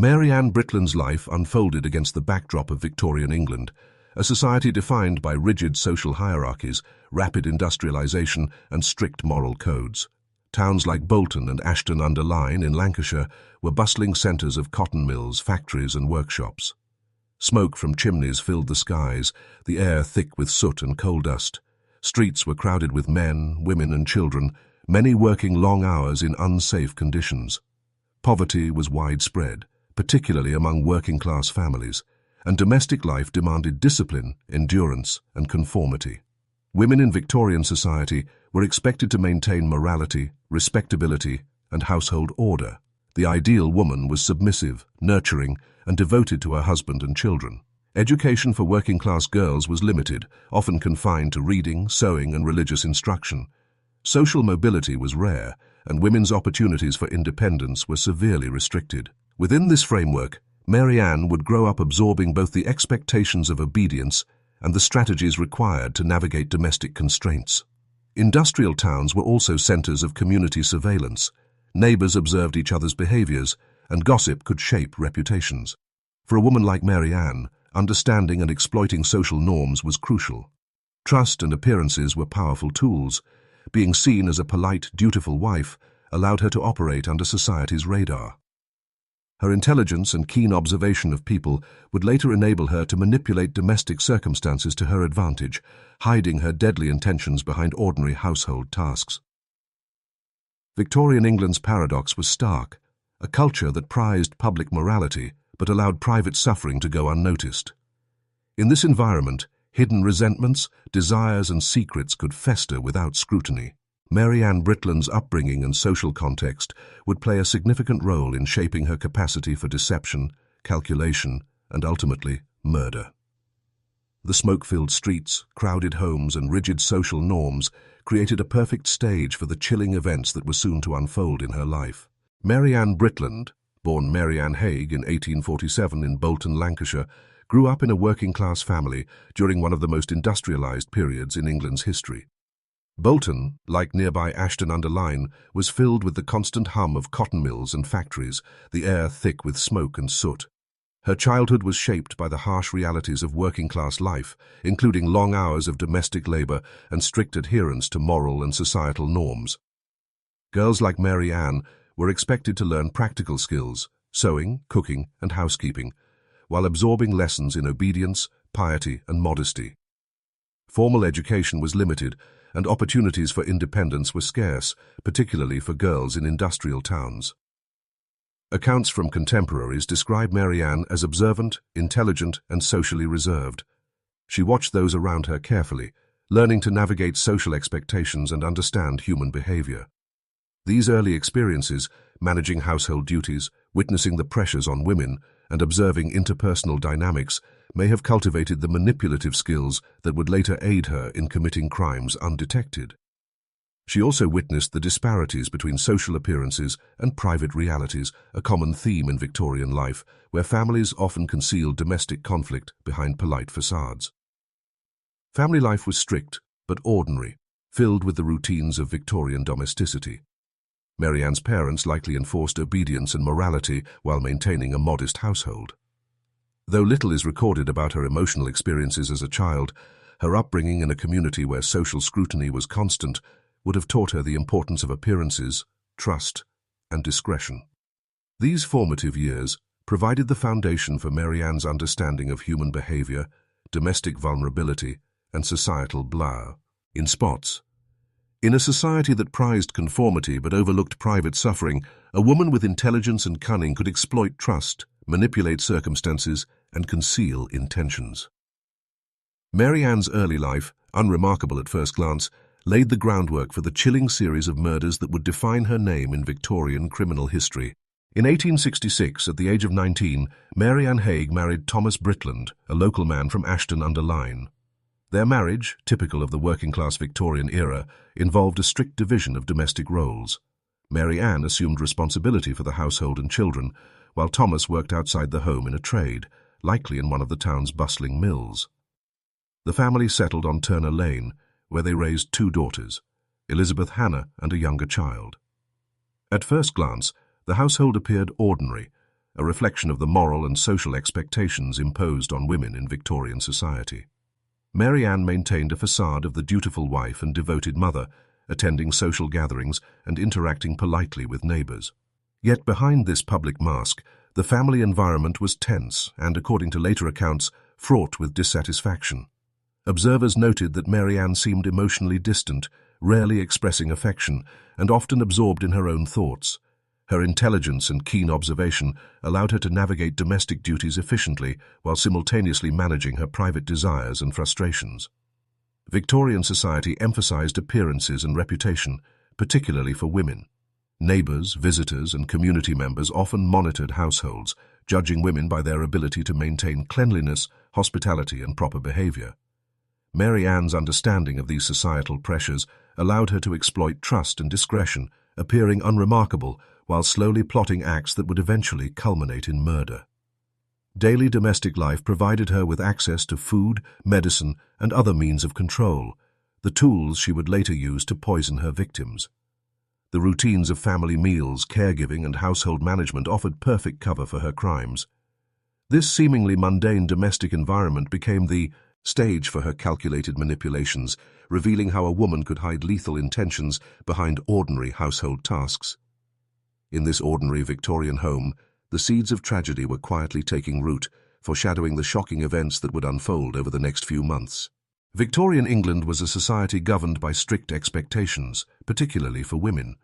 Mary Ann Britland's life unfolded against the backdrop of Victorian England, a society defined by rigid social hierarchies, rapid industrialization, and strict moral codes. Towns like Bolton and Ashton-under-Lyne in Lancashire were bustling centres of cotton mills, factories, and workshops. Smoke from chimneys filled the skies, the air thick with soot and coal dust. Streets were crowded with men, women, and children, many working long hours in unsafe conditions. Poverty was widespread, particularly among working-class families, and domestic life demanded discipline, endurance, and conformity. Women in Victorian society were expected to maintain morality, respectability, and household order. The ideal woman was submissive, nurturing, and devoted to her husband and children. Education for working-class girls was limited, often confined to reading, sewing, and religious instruction. Social mobility was rare, and women's opportunities for independence were severely restricted. Within this framework, Mary Ann would grow up absorbing both the expectations of obedience and the strategies required to navigate domestic constraints. Industrial towns were also centres of community surveillance. Neighbours observed each other's behaviours, and gossip could shape reputations. For a woman like Mary Ann, understanding and exploiting social norms was crucial. Trust and appearances were powerful tools. Being seen as a polite, dutiful wife allowed her to operate under society's radar. Her intelligence and keen observation of people would later enable her to manipulate domestic circumstances to her advantage, hiding her deadly intentions behind ordinary household tasks. Victorian England's paradox was stark, a culture that prized public morality but allowed private suffering to go unnoticed. In this environment, hidden resentments, desires, and secrets could fester without scrutiny. Mary Ann Britland's upbringing and social context would play a significant role in shaping her capacity for deception, calculation, and ultimately, murder. The smoke-filled streets, crowded homes, and rigid social norms created a perfect stage for the chilling events that were soon to unfold in her life. Mary Ann Britland, born Mary Ann Haig in 1847 in Bolton, Lancashire, grew up in a working-class family during one of the most industrialized periods in England's history. Bolton, like nearby Ashton-under-Lyne, was filled with the constant hum of cotton mills and factories, the air thick with smoke and soot. Her childhood was shaped by the harsh realities of working-class life, including long hours of domestic labour and strict adherence to moral and societal norms. Girls like Mary Ann were expected to learn practical skills, sewing, cooking, and housekeeping, while absorbing lessons in obedience, piety, and modesty. Formal education was limited, and opportunities for independence were scarce, particularly for girls in industrial towns. Accounts from contemporaries describe Mary Ann as observant, intelligent, and socially reserved. She watched those around her carefully, learning to navigate social expectations and understand human behavior. These early experiences, managing household duties, witnessing the pressures on women, and observing interpersonal dynamics, may have cultivated the manipulative skills that would later aid her in committing crimes undetected. She also witnessed the disparities between social appearances and private realities, a common theme in Victorian life, where families often concealed domestic conflict behind polite facades. Family life was strict, but ordinary, filled with the routines of Victorian domesticity. Mary Ann's parents likely enforced obedience and morality while maintaining a modest household. Though little is recorded about her emotional experiences as a child, her upbringing in a community where social scrutiny was constant would have taught her the importance of appearances, trust, and discretion. These formative years provided the foundation for Mary Ann's understanding of human behavior, domestic vulnerability, and societal blah. In spots. In a society that prized conformity but overlooked private suffering, a woman with intelligence and cunning could exploit trust, manipulate circumstances, and conceal intentions. Mary Ann's early life, unremarkable at first glance, laid the groundwork for the chilling series of murders that would define her name in Victorian criminal history. In 1866, at the age of 19, Mary Ann Haig married Thomas Britland, a local man from Ashton-under-Lyne. Their marriage, typical of the working-class Victorian era, involved a strict division of domestic roles. Mary Ann assumed responsibility for the household and children, while Thomas worked outside the home in a trade, likely in one of the town's bustling mills. The family settled on Turner Lane, where they raised two daughters, Elizabeth Hannah and a younger child. At first glance, the household appeared ordinary, a reflection of the moral and social expectations imposed on women in Victorian society. Mary Ann maintained a facade of the dutiful wife and devoted mother, attending social gatherings and interacting politely with neighbours. Yet behind this public mask, the family environment was tense and, according to later accounts, fraught with dissatisfaction. Observers noted that Mary Ann seemed emotionally distant, rarely expressing affection, and often absorbed in her own thoughts. Her intelligence and keen observation allowed her to navigate domestic duties efficiently while simultaneously managing her private desires and frustrations. Victorian society emphasized appearances and reputation, particularly for women. Neighbors, visitors, and community members often monitored households, judging women by their ability to maintain cleanliness, hospitality, and proper behavior. Mary Ann's understanding of these societal pressures allowed her to exploit trust and discretion, appearing unremarkable while slowly plotting acts that would eventually culminate in murder. Daily domestic life provided her with access to food, medicine, and other means of control, the tools she would later use to poison her victims. The routines of family meals, caregiving, and household management offered perfect cover for her crimes. This seemingly mundane domestic environment became the stage for her calculated manipulations, revealing how a woman could hide lethal intentions behind ordinary household tasks. In this ordinary Victorian home, the seeds of tragedy were quietly taking root, foreshadowing the shocking events that would unfold over the next few months. Victorian England was a society governed by strict expectations, particularly for women.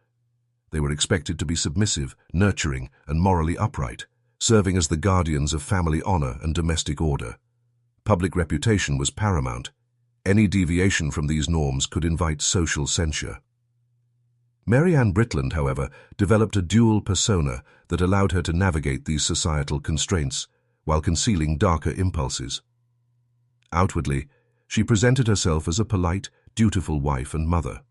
They were expected to be submissive, nurturing, and morally upright, serving as the guardians of family honor and domestic order. Public reputation was paramount. Any deviation from these norms could invite social censure. Mary Ann Britland, however, developed a dual persona that allowed her to navigate these societal constraints while concealing darker impulses. Outwardly, she presented herself as a polite, dutiful wife and mother.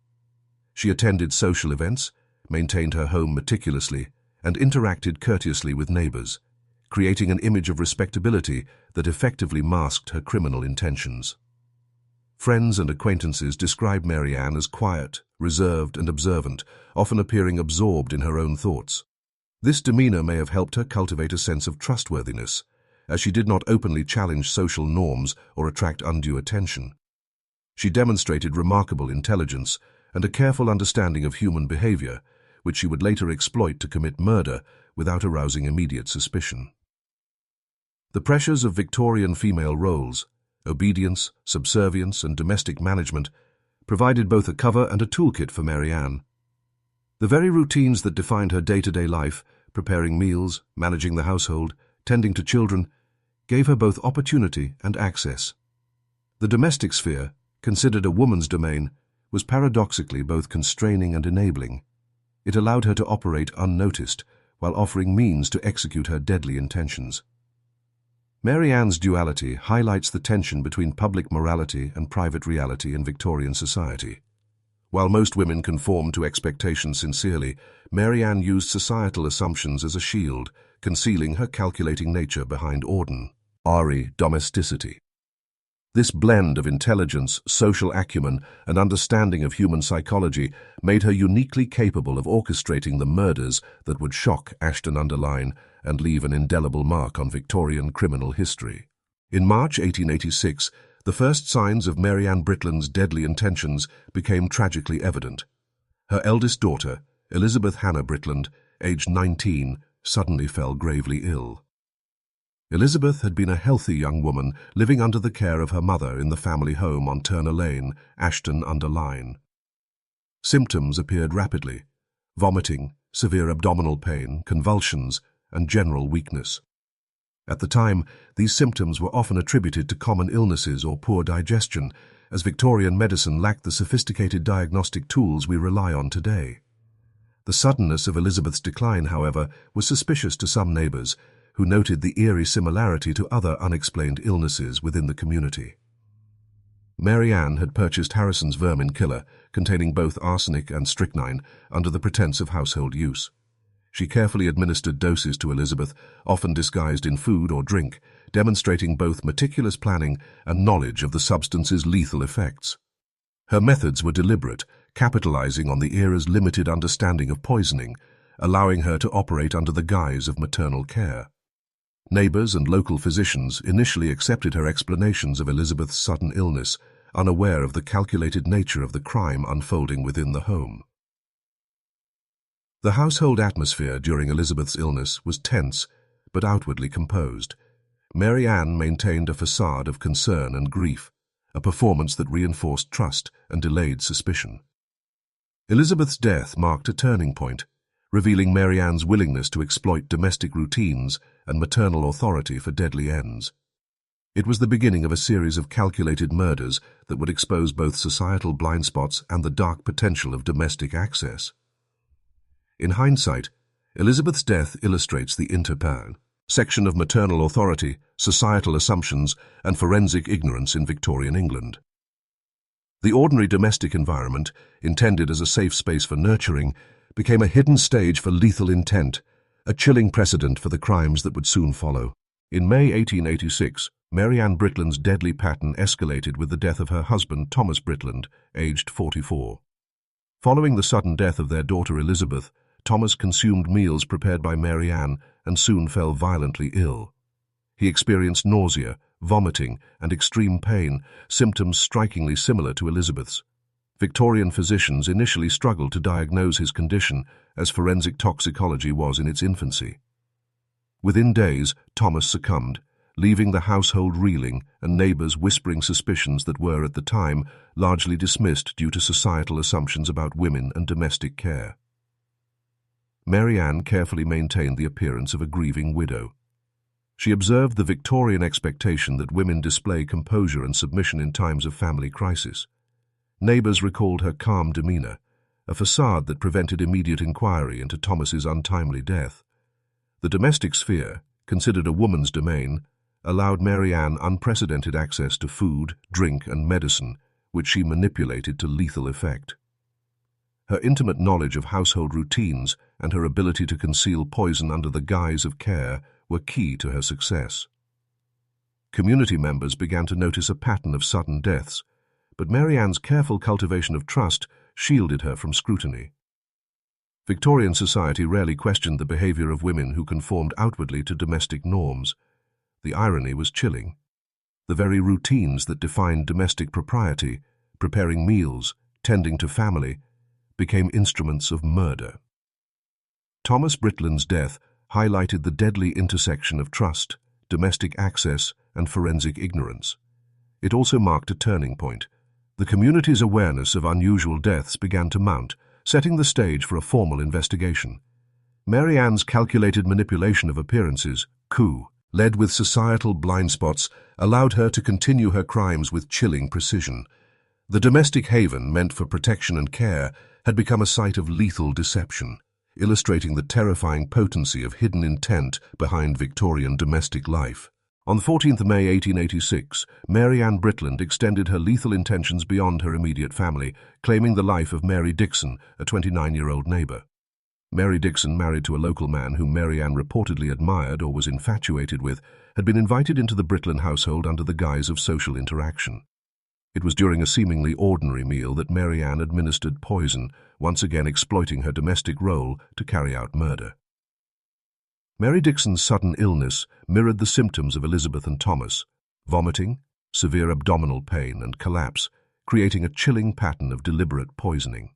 She attended social events, maintained her home meticulously, and interacted courteously with neighbors, creating an image of respectability that effectively masked her criminal intentions. Friends and acquaintances described Mary Ann as quiet, reserved, and observant, often appearing absorbed in her own thoughts. This demeanor may have helped her cultivate a sense of trustworthiness, as she did not openly challenge social norms or attract undue attention. She demonstrated remarkable intelligence and a careful understanding of human behavior, which she would later exploit to commit murder without arousing immediate suspicion. The pressures of Victorian female roles, obedience, subservience, and domestic management, provided both a cover and a toolkit for Mary Ann. The very routines that defined her day-to-day life, preparing meals, managing the household, tending to children, gave her both opportunity and access. The domestic sphere, considered a woman's domain, was paradoxically both constraining and enabling. It allowed her to operate unnoticed, while offering means to execute her deadly intentions. Mary Ann's duality highlights the tension between public morality and private reality in Victorian society. While most women conformed to expectations sincerely, Mary Ann used societal assumptions as a shield, concealing her calculating nature behind ordinary domesticity. This blend of intelligence, social acumen, and understanding of human psychology made her uniquely capable of orchestrating the murders that would shock Ashton-under-Lyne and leave an indelible mark on Victorian criminal history. In March 1886, the first signs of Mary Ann Britland's deadly intentions became tragically evident. Her eldest daughter, Elizabeth Hannah Britland, aged 19, suddenly fell gravely ill. Elizabeth had been a healthy young woman living under the care of her mother in the family home on Turner Lane, Ashton-under-Lyne. Symptoms appeared rapidly: vomiting, severe abdominal pain, convulsions, and general weakness. At the time, these symptoms were often attributed to common illnesses or poor digestion, as Victorian medicine lacked the sophisticated diagnostic tools we rely on today. The suddenness of Elizabeth's decline, however, was suspicious to some neighbours, who noted the eerie similarity to other unexplained illnesses within the community. Mary Ann had purchased Harrison's vermin killer, containing both arsenic and strychnine, under the pretense of household use. She carefully administered doses to Elizabeth, often disguised in food or drink, demonstrating both meticulous planning and knowledge of the substance's lethal effects. Her methods were deliberate, capitalizing on the era's limited understanding of poisoning, allowing her to operate under the guise of maternal care. Neighbours and local physicians initially accepted her explanations of Elizabeth's sudden illness, unaware of the calculated nature of the crime unfolding within the home. The household atmosphere during Elizabeth's illness was tense, but outwardly composed. Mary Ann maintained a facade of concern and grief, a performance that reinforced trust and delayed suspicion. Elizabeth's death marked a turning point, revealing Mary Ann's willingness to exploit domestic routines and maternal authority for deadly ends. It was the beginning of a series of calculated murders that would expose both societal blind spots and the dark potential of domestic access. In hindsight, Elizabeth's death illustrates the intersection of maternal authority, societal assumptions, and forensic ignorance in Victorian England. The ordinary domestic environment, intended as a safe space for nurturing, became a hidden stage for lethal intent, a chilling precedent for the crimes that would soon follow. In May 1886, Mary Ann Britland's deadly pattern escalated with the death of her husband, Thomas Britland, aged 44. Following the sudden death of their daughter Elizabeth, Thomas consumed meals prepared by Mary Ann and soon fell violently ill. He experienced nausea, vomiting, and extreme pain, symptoms strikingly similar to Elizabeth's. Victorian physicians initially struggled to diagnose his condition, as forensic toxicology was in its infancy. Within days, Thomas succumbed, leaving the household reeling and neighbours whispering suspicions that were, at the time, largely dismissed due to societal assumptions about women and domestic care. Mary Ann carefully maintained the appearance of a grieving widow. She observed the Victorian expectation that women display composure and submission in times of family crisis. Neighbours recalled her calm demeanour, a facade that prevented immediate inquiry into Thomas's untimely death. The domestic sphere, considered a woman's domain, allowed Mary Ann unprecedented access to food, drink, and medicine, which she manipulated to lethal effect. Her intimate knowledge of household routines and her ability to conceal poison under the guise of care were key to her success. Community members began to notice a pattern of sudden deaths, but Mary Ann's careful cultivation of trust shielded her from scrutiny. Victorian society rarely questioned the behaviour of women who conformed outwardly to domestic norms. The irony was chilling. The very routines that defined domestic propriety, preparing meals, tending to family, became instruments of murder. Thomas Britland's death highlighted the deadly intersection of trust, domestic access, and forensic ignorance. It also marked a turning point. The community's awareness of unusual deaths began to mount, setting the stage for a formal investigation. Mary Ann's calculated manipulation of appearances, led with societal blind spots, allowed her to continue her crimes with chilling precision. The domestic haven meant for protection and care had become a site of lethal deception, illustrating the terrifying potency of hidden intent behind Victorian domestic life. On the 14th of May 1886, Mary Ann Britland extended her lethal intentions beyond her immediate family, claiming the life of Mary Dixon, a 29-year-old neighbour. Mary Dixon, married to a local man whom Mary Ann reportedly admired or was infatuated with, had been invited into the Britland household under the guise of social interaction. It was during a seemingly ordinary meal that Mary Ann administered poison, once again exploiting her domestic role to carry out murder. Mary Dixon's sudden illness mirrored the symptoms of Elizabeth and Thomas: vomiting, severe abdominal pain, and collapse, creating a chilling pattern of deliberate poisoning.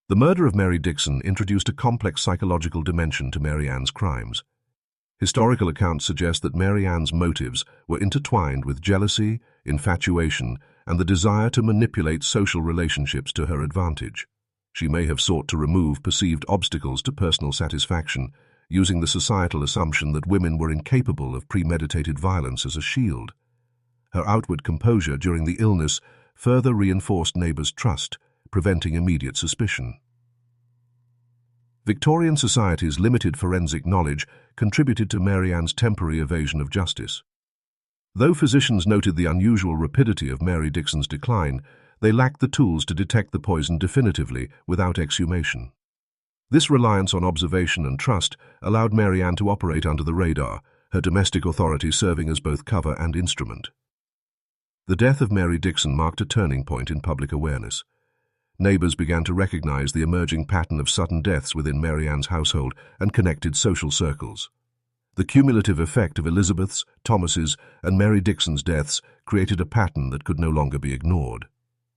The murder of Mary Dixon introduced a complex psychological dimension to Mary Ann's crimes. Historical accounts suggest that Mary Ann's motives were intertwined with jealousy, infatuation, and the desire to manipulate social relationships to her advantage. She may have sought to remove perceived obstacles to personal satisfaction, using the societal assumption that women were incapable of premeditated violence as a shield. Her outward composure during the illness further reinforced neighbours' trust, preventing immediate suspicion. Victorian society's limited forensic knowledge contributed to Mary Ann's temporary evasion of justice. Though physicians noted the unusual rapidity of Mary Dixon's decline, they lacked the tools to detect the poison definitively without exhumation. This reliance on observation and trust allowed Mary Ann to operate under the radar, her domestic authority serving as both cover and instrument. The death of Mary Dixon marked a turning point in public awareness. Neighbors began to recognize the emerging pattern of sudden deaths within Mary Ann's household and connected social circles. The cumulative effect of Elizabeth's, Thomas's, and Mary Dixon's deaths created a pattern that could no longer be ignored.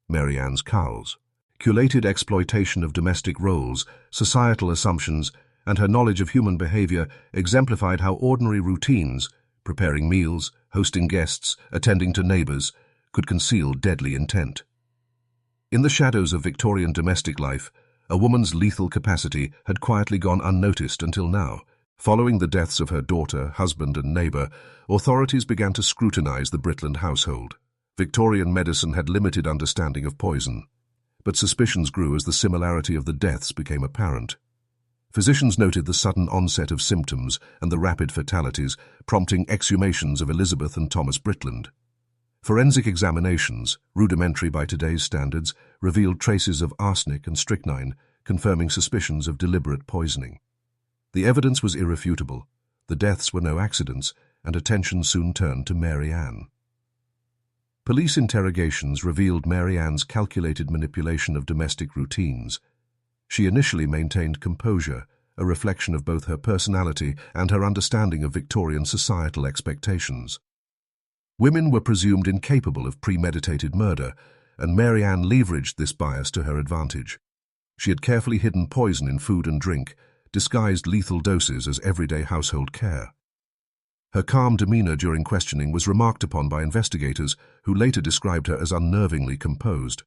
Mary Ann's cowls. Curated exploitation of domestic roles, societal assumptions, and her knowledge of human behavior exemplified how ordinary routines, preparing meals, hosting guests, attending to neighbors, could conceal deadly intent. In the shadows of Victorian domestic life, a woman's lethal capacity had quietly gone unnoticed until now. Following the deaths of her daughter, husband, and neighbor, authorities began to scrutinize the Britland household. Victorian medicine had limited understanding of poison, but suspicions grew as the similarity of the deaths became apparent. Physicians noted the sudden onset of symptoms and the rapid fatalities, prompting exhumations of Elizabeth and Thomas Britland. Forensic examinations, rudimentary by today's standards, revealed traces of arsenic and strychnine, confirming suspicions of deliberate poisoning. The evidence was irrefutable. The deaths were no accidents, and attention soon turned to Mary Ann. Police interrogations revealed Mary Ann's calculated manipulation of domestic routines. She initially maintained composure, a reflection of both her personality and her understanding of Victorian societal expectations. Women were presumed incapable of premeditated murder, and Mary Ann leveraged this bias to her advantage. She had carefully hidden poison in food and drink, disguised lethal doses as everyday household care. Her calm demeanor during questioning was remarked upon by investigators, who later described her as unnervingly composed.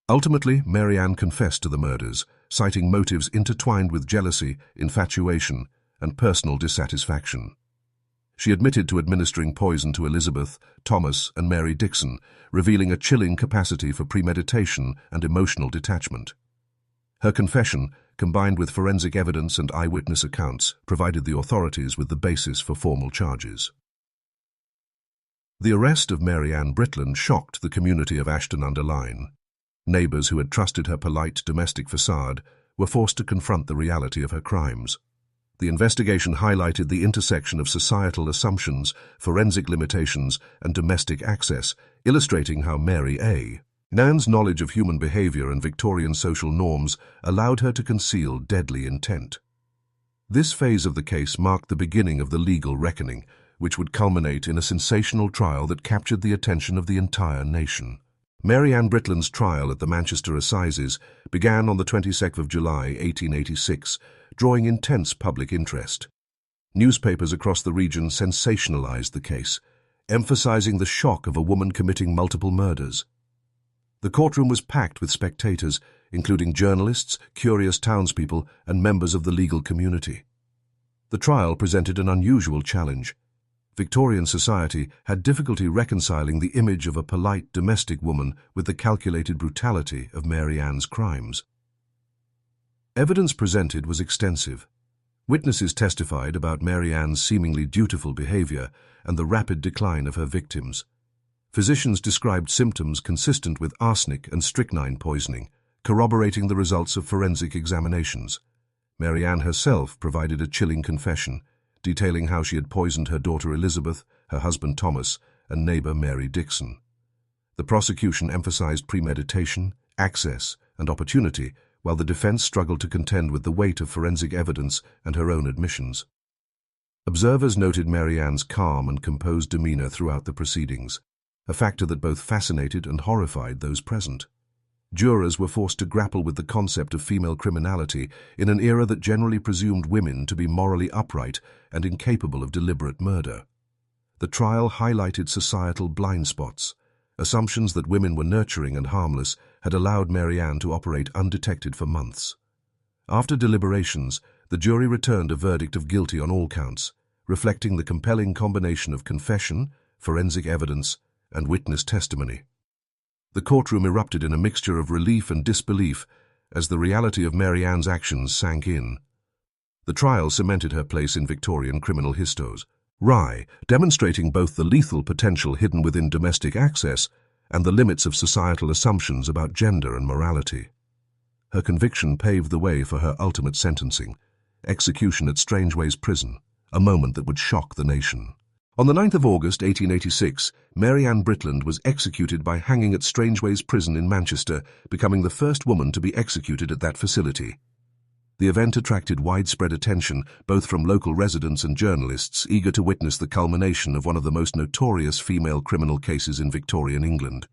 Ultimately, Mary Ann confessed to the murders, citing motives intertwined with jealousy, infatuation, and personal dissatisfaction. She admitted to administering poison to Elizabeth, Thomas, and Mary Dixon, revealing a chilling capacity for premeditation and emotional detachment. Her confession, combined with forensic evidence and eyewitness accounts, provided the authorities with the basis for formal charges. The arrest of Mary Ann Britland shocked the community of Ashton-under-Lyne. Neighbors who had trusted her polite domestic facade were forced to confront the reality of her crimes. The investigation highlighted the intersection of societal assumptions, forensic limitations, and domestic access, illustrating how Mary Ann's knowledge of human behavior and Victorian social norms allowed her to conceal deadly intent. This phase of the case marked the beginning of the legal reckoning, which would culminate in a sensational trial that captured the attention of the entire nation. Mary Ann Britland's trial at the Manchester Assizes began on the 22nd of July, 1886, drawing intense public interest. Newspapers across the region sensationalized the case, emphasizing the shock of a woman committing multiple murders. The courtroom was packed with spectators, including journalists, curious townspeople, and members of the legal community. The trial presented an unusual challenge. Victorian society had difficulty reconciling the image of a polite domestic woman with the calculated brutality of Mary Ann's crimes. Evidence presented was extensive. Witnesses testified about Mary Ann's seemingly dutiful behavior and the rapid decline of her victims. Physicians described symptoms consistent with arsenic and strychnine poisoning, corroborating the results of forensic examinations. Mary Ann herself provided a chilling confession, detailing how she had poisoned her daughter Elizabeth, her husband Thomas, and neighbor Mary Dixon. The prosecution emphasized premeditation, access, and opportunity, while the defense struggled to contend with the weight of forensic evidence and her own admissions. Observers noted Mary Ann's calm and composed demeanor throughout the proceedings, a factor that both fascinated and horrified those present. Jurors were forced to grapple with the concept of female criminality in an era that generally presumed women to be morally upright and incapable of deliberate murder. The trial highlighted societal blind spots. Assumptions that women were nurturing and harmless had allowed Mary Ann to operate undetected for months. After deliberations, the jury returned a verdict of guilty on all counts, reflecting the compelling combination of confession, forensic evidence, and witness testimony. The courtroom erupted in a mixture of relief and disbelief as the reality of Mary Ann's actions sank in. The trial cemented her place in Victorian criminal histos, demonstrating both the lethal potential hidden within domestic access and the limits of societal assumptions about gender and morality. Her conviction paved the way for her ultimate sentencing, execution at Strangeways Prison, a moment that would shock the nation. On the 9th of August 1886, Mary Ann Britland was executed by hanging at Strangeways Prison in Manchester, becoming the first woman to be executed at that facility. The event attracted widespread attention, both from local residents and journalists eager to witness the culmination of one of the most notorious female criminal cases in Victorian England.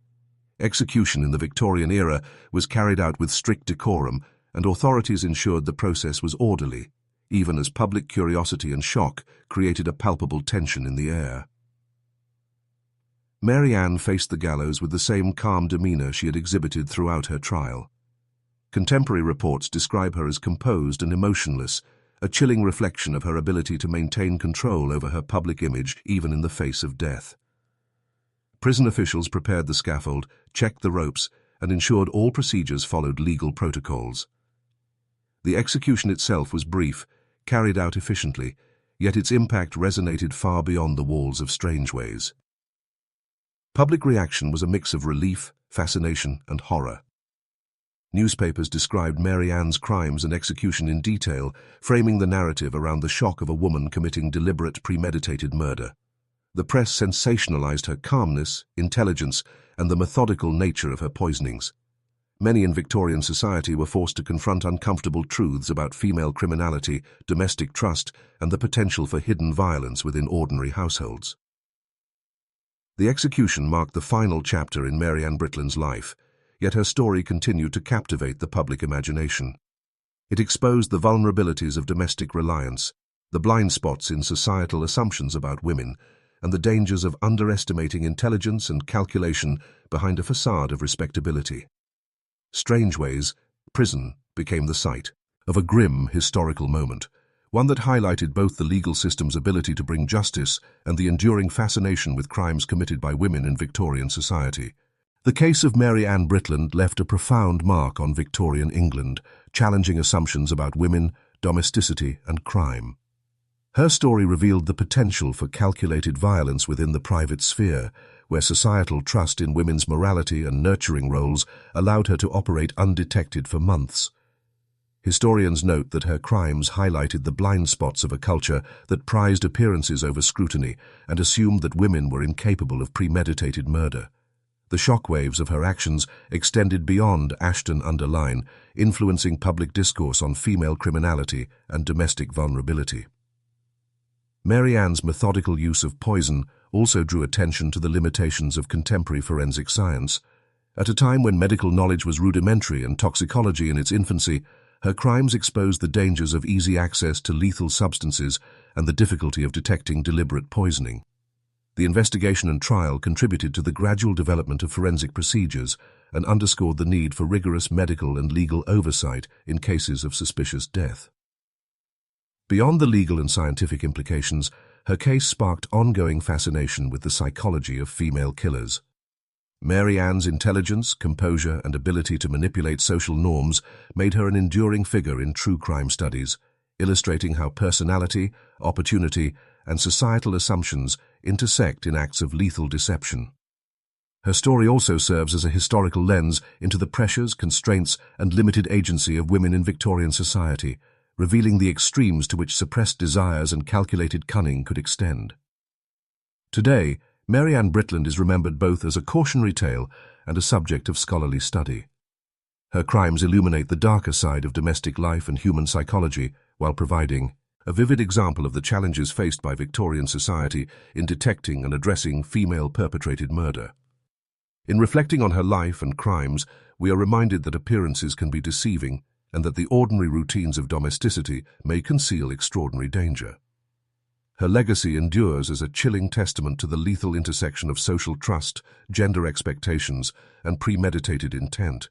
Execution in the Victorian era was carried out with strict decorum, and authorities ensured the process was orderly, even as public curiosity and shock created a palpable tension in the air. Mary Ann faced the gallows with the same calm demeanour she had exhibited throughout her trial. Contemporary reports describe her as composed and emotionless, a chilling reflection of her ability to maintain control over her public image even in the face of death. Prison officials prepared the scaffold, checked the ropes, and ensured all procedures followed legal protocols. The execution itself was brief, carried out efficiently, yet its impact resonated far beyond the walls of Strangeways. Public reaction was a mix of relief, fascination, and horror. Newspapers described Mary Ann's crimes and execution in detail, framing the narrative around the shock of a woman committing deliberate, premeditated murder. The press sensationalized her calmness, intelligence, and the methodical nature of her poisonings. Many in Victorian society were forced to confront uncomfortable truths about female criminality, domestic trust, and the potential for hidden violence within ordinary households. The execution marked the final chapter in Mary Ann Britland's life, yet her story continued to captivate the public imagination. It exposed the vulnerabilities of domestic reliance, the blind spots in societal assumptions about women, and the dangers of underestimating intelligence and calculation behind a facade of respectability. Strangeways Prison became the site of a grim historical moment, one that highlighted both the legal system's ability to bring justice and the enduring fascination with crimes committed by women in Victorian society. The case of Mary Ann Britland left a profound mark on Victorian England, challenging assumptions about women, domesticity, and crime. Her story revealed the potential for calculated violence within the private sphere, where societal trust in women's morality and nurturing roles allowed her to operate undetected for months. Historians note that her crimes highlighted the blind spots of a culture that prized appearances over scrutiny and assumed that women were incapable of premeditated murder. The shockwaves of her actions extended beyond Ashton-under-Lyne, influencing public discourse on female criminality and domestic vulnerability. Mary Ann's methodical use of poison also drew attention to the limitations of contemporary forensic science. At a time when medical knowledge was rudimentary and toxicology in its infancy, her crimes exposed the dangers of easy access to lethal substances and the difficulty of detecting deliberate poisoning. The investigation and trial contributed to the gradual development of forensic procedures and underscored the need for rigorous medical and legal oversight in cases of suspicious death. Beyond the legal and scientific implications, her case sparked ongoing fascination with the psychology of female killers. Mary Ann's intelligence, composure, and ability to manipulate social norms made her an enduring figure in true crime studies, illustrating how personality, opportunity, and societal assumptions intersect in acts of lethal deception. Her story also serves as a historical lens into the pressures, constraints, and limited agency of women in Victorian society, revealing the extremes to which suppressed desires and calculated cunning could extend. Today, Mary Ann Britland is remembered both as a cautionary tale and a subject of scholarly study. Her crimes illuminate the darker side of domestic life and human psychology, while providing a vivid example of the challenges faced by Victorian society in detecting and addressing female-perpetrated murder. In reflecting on her life and crimes, we are reminded that appearances can be deceiving and that the ordinary routines of domesticity may conceal extraordinary danger. Her legacy endures as a chilling testament to the lethal intersection of social trust, gender expectations, and premeditated intent,